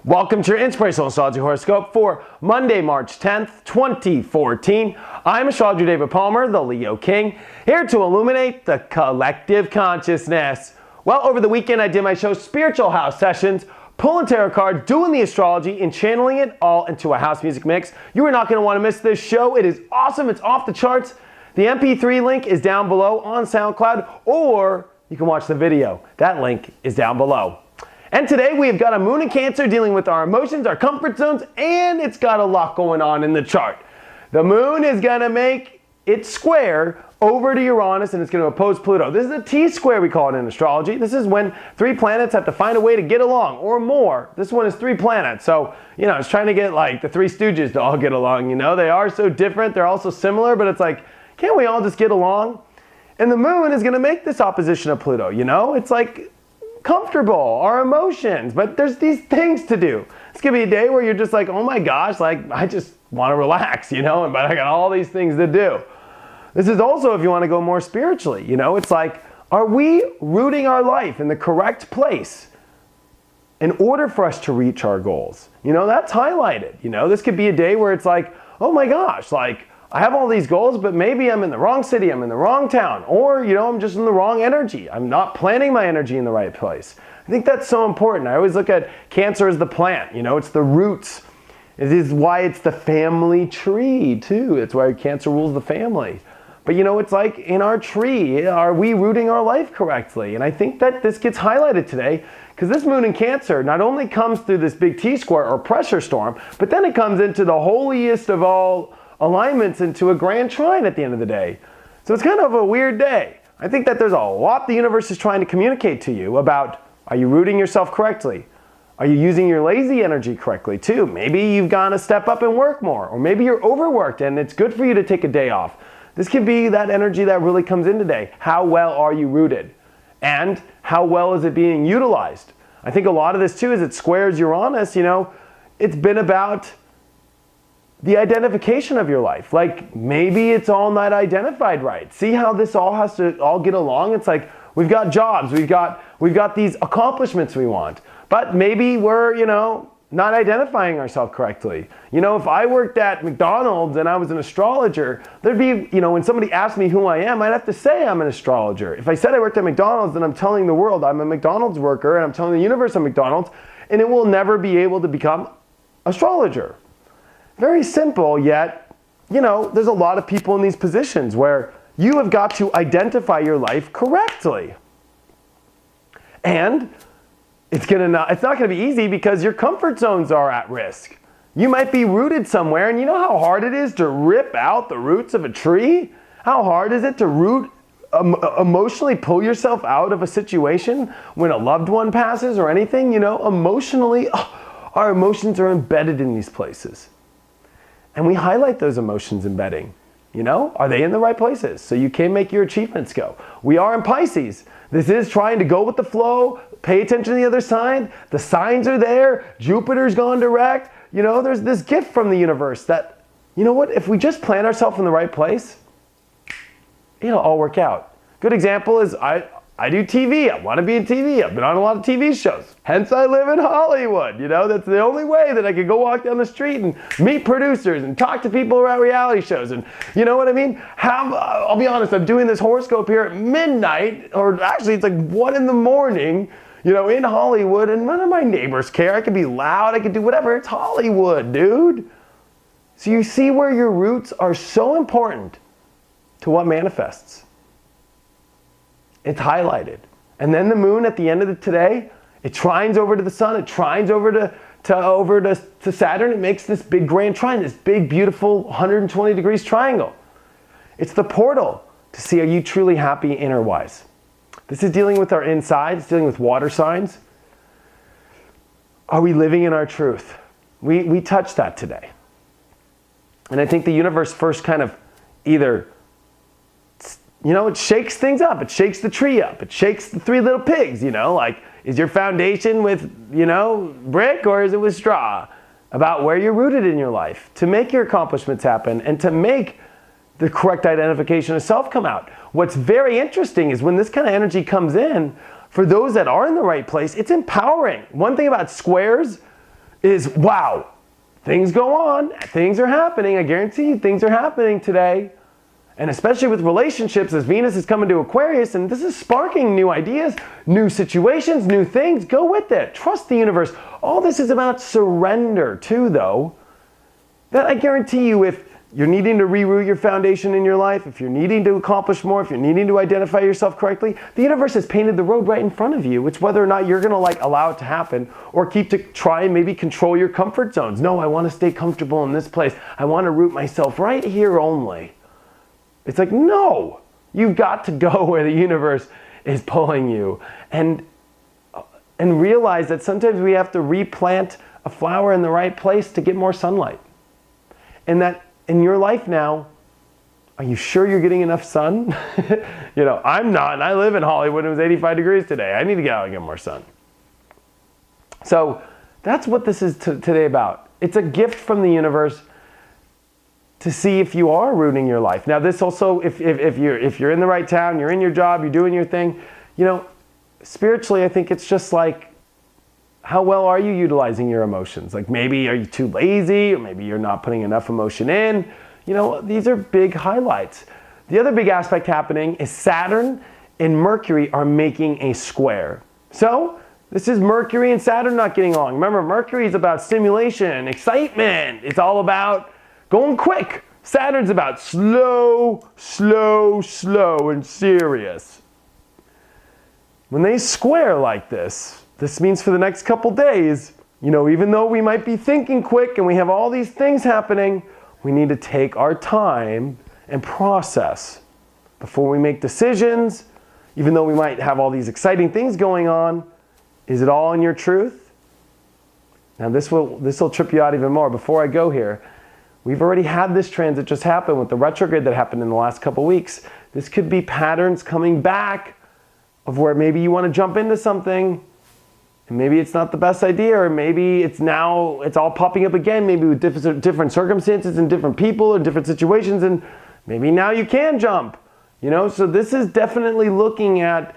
Welcome to your Inspirational Astrology Horoscope for Monday, March 10th, 2014. I'm Astrologer David Palmer, the Leo King, here to illuminate the collective consciousness. Well, over the weekend I did my show Spiritual House Sessions, pulling tarot cards, doing the astrology, and channeling it all into a house music mix. You are not going to want to miss this show. It is awesome. It's off the charts. The MP3 link is down below on SoundCloud, or you can watch the video. That link is down below. And today we have got a moon in Cancer dealing with our emotions, our comfort zones, and it's got a lot going on in the chart. The moon is going to make its square over to Uranus and it's going to oppose Pluto. This is a T-square, we call it in astrology. This is when three planets have to find a way to get along, or more. This one is three planets. So, it's trying to get like the Three Stooges to all get along. They are so different. They're also similar, but it's like, can't we all just get along? And the moon is going to make this opposition of Pluto, It's like comfortable, our emotions, but there's these things to do. It's gonna be a day where you're just like, oh my gosh, like I just want to relax, but I got all these things to do. This is also if you want to go more spiritually, it's like, are we rooting our life in the correct place in order for us to reach our goals? That's highlighted. This could be a day where it's like, oh my gosh, like I have all these goals, but maybe I'm in the wrong city, I'm in the wrong town, or, I'm just in the wrong energy. I'm not planning my energy in the right place. I think that's so important. I always look at Cancer as the plant, it's the roots. It is why it's the family tree, too. It's why Cancer rules the family. But, it's like in our tree, are we rooting our life correctly? And I think that this gets highlighted today because this moon in Cancer not only comes through this big T-square or pressure storm, but then it comes into the holiest of all alignments into a grand trine at the end of the day. So it's kind of a weird day. I think that there's a lot the universe is trying to communicate to you about, are you rooting yourself correctly? Are you using your lazy energy correctly too? Maybe you've got to step up and work more, or maybe you're overworked and it's good for you to take a day off. This could be that energy that really comes in today. How well are you rooted? And how well is it being utilized? I think a lot of this too, as it squares Uranus, it's been about the identification of your life. Like maybe it's all not identified right. See how this all has to all get along? It's like we've got jobs, we've got these accomplishments we want, but maybe we're, not identifying ourselves correctly. If I worked at McDonald's and I was an astrologer, there'd be, when somebody asked me who I am, I'd have to say I'm an astrologer. If I said I worked at McDonald's, then I'm telling the world I'm a McDonald's worker and I'm telling the universe I'm McDonald's, and it will never be able to become astrologer. Very simple, yet, there's a lot of people in these positions where you have got to identify your life correctly. And it's not going to be easy because your comfort zones are at risk. You might be rooted somewhere, and you know how hard it is to rip out the roots of a tree? How hard is it to emotionally pull yourself out of a situation when a loved one passes or anything? Emotionally, our emotions are embedded in these places. And we highlight those emotions embedding. Are they in the right places? So you can make your achievements go. We are in Pisces. This is trying to go with the flow, pay attention to the other side. The signs are there. Jupiter's gone direct. There's this gift from the universe that, if we just plant ourselves in the right place, it'll all work out. Good example is I do TV. I want to be in TV. I've been on a lot of TV shows. Hence I live in Hollywood. That's the only way that I could go walk down the street and meet producers and talk to people about reality shows. And you know what I mean? I'll be honest, I'm doing this horoscope here at midnight, or actually it's like 1 a.m, in Hollywood, and none of my neighbors care. I could be loud. I could do whatever. It's Hollywood, dude. So you see where your roots are so important to what manifests. It's highlighted. And then the moon at the end of today, it trines over to the sun, it trines over to Saturn, it makes this big grand trine, this big beautiful 120 degrees triangle. It's the portal to see, are you truly happy inner-wise? This is dealing with our inside, it's dealing with water signs. Are we living in our truth? We touched that today. And I think the universe first kind of either it shakes things up. It shakes the tree up. It shakes the three little pigs, like, is your foundation with, brick or is it with straw? about where you're rooted in your life to make your accomplishments happen and to make the correct identification of self come out. What's very interesting is when this kind of energy comes in, for those that are in the right place, it's empowering. One thing about squares is, wow, things go on, things are happening. I guarantee you things are happening today. And especially with relationships, as Venus is coming to Aquarius, and this is sparking new ideas, new situations, new things. Go with it. Trust the universe. All this is about surrender too, though. That I guarantee you, if you're needing to reroute your foundation in your life, if you're needing to accomplish more, if you're needing to identify yourself correctly, the universe has painted the road right in front of you. It's whether or not you're going to allow it to happen or keep to try and maybe control your comfort zones. No, I want to stay comfortable in this place. I want to root myself right here only. It's like, no, you've got to go where the universe is pulling you. And realize that sometimes we have to replant a flower in the right place to get more sunlight. And that in your life now, are you sure you're getting enough sun? I'm not, and I live in Hollywood. It was 85 degrees today. I need to get out and get more sun. So that's what this is today about. It's a gift from the universe to see if you are rooting your life. Now this also, if you're in the right town, you're in your job, you're doing your thing, spiritually, I think it's just like, how well are you utilizing your emotions? Like maybe are you too lazy, or maybe you're not putting enough emotion in? These are big highlights. The other big aspect happening is Saturn and Mercury are making a square. So this is Mercury and Saturn not getting along. Remember, Mercury is about stimulation, excitement. It's all about going quick. Saturn's about slow, slow, slow, and serious. When they square like this means for the next couple days, even though we might be thinking quick and we have all these things happening, we need to take our time and process before we make decisions. Even though we might have all these exciting things going on, is it all in your truth? Now this will trip you out even more. Before I go here, we've already had this transit just happen with the retrograde that happened in the last couple weeks. This could be patterns coming back of where maybe you want to jump into something and maybe it's not the best idea, or maybe it's all popping up again, maybe with different circumstances and different people and different situations, and maybe now you can jump. So this is definitely looking at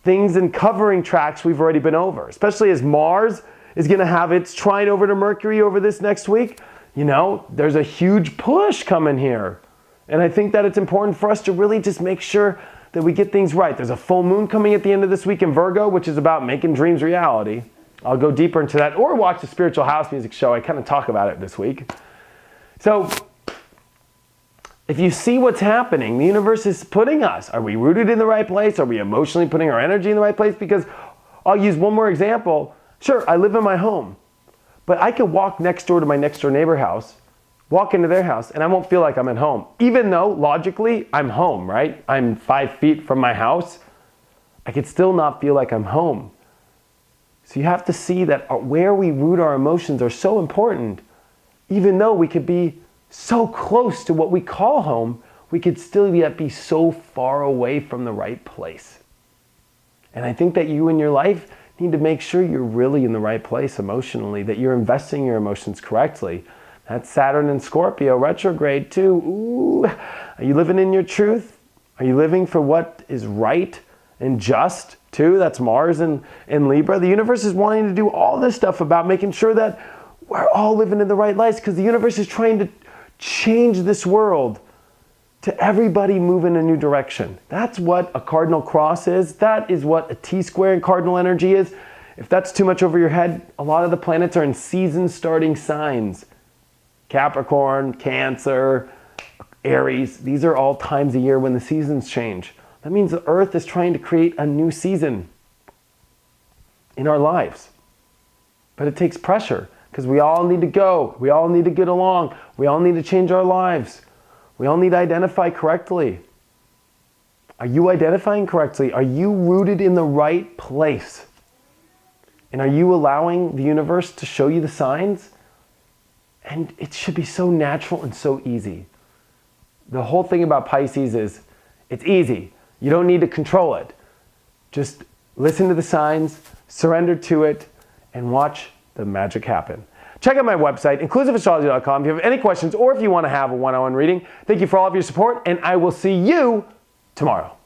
things and covering tracks we've already been over, especially as Mars is going to have its trine over to Mercury over this next week. There's a huge push coming here. And I think that it's important for us to really just make sure that we get things right. There's a full moon coming at the end of this week in Virgo, which is about making dreams reality. I'll go deeper into that, or watch the Spiritual House Music Show. I kind of talk about it this week. So if you see what's happening, the universe is putting us. Are we rooted in the right place? Are we emotionally putting our energy in the right place? Because I'll use one more example. Sure, I live in my home, but I could walk next door to my next door neighbor house, walk into their house, and I won't feel like I'm at home. Even though, logically, I'm home, right? I'm 5 feet from my house. I could still not feel like I'm home. So you have to see that where we root our emotions are so important. Even though we could be so close to what we call home, we could still yet be so far away from the right place. And I think that you in your life need to make sure you're really in the right place emotionally, that you're investing your emotions correctly. That's Saturn and Scorpio retrograde too. Ooh, are you living in your truth? Are you living for what is right and just too? That's Mars and Libra. The universe is wanting to do all this stuff about making sure that we're all living in the right lives, because the universe is trying to change this world to everybody move in a new direction. That's what a cardinal cross is. That is what a T-square in cardinal energy is. If that's too much over your head, a lot of the planets are in season-starting signs. Capricorn, Cancer, Aries, these are all times a year when the seasons change. That means the Earth is trying to create a new season in our lives. But it takes pressure, because we all need to go. We all need to get along. We all need to change our lives. We all need to identify correctly. Are you identifying correctly? Are you rooted in the right place? And are you allowing the universe to show you the signs? And it should be so natural and so easy. The whole thing about Pisces is it's easy. You don't need to control it. Just listen to the signs, surrender to it, and watch the magic happen. Check out my website, inclusiveastrology.com, if you have any questions or if you want to have a one-on-one reading. Thank you for all of your support, and I will see you tomorrow.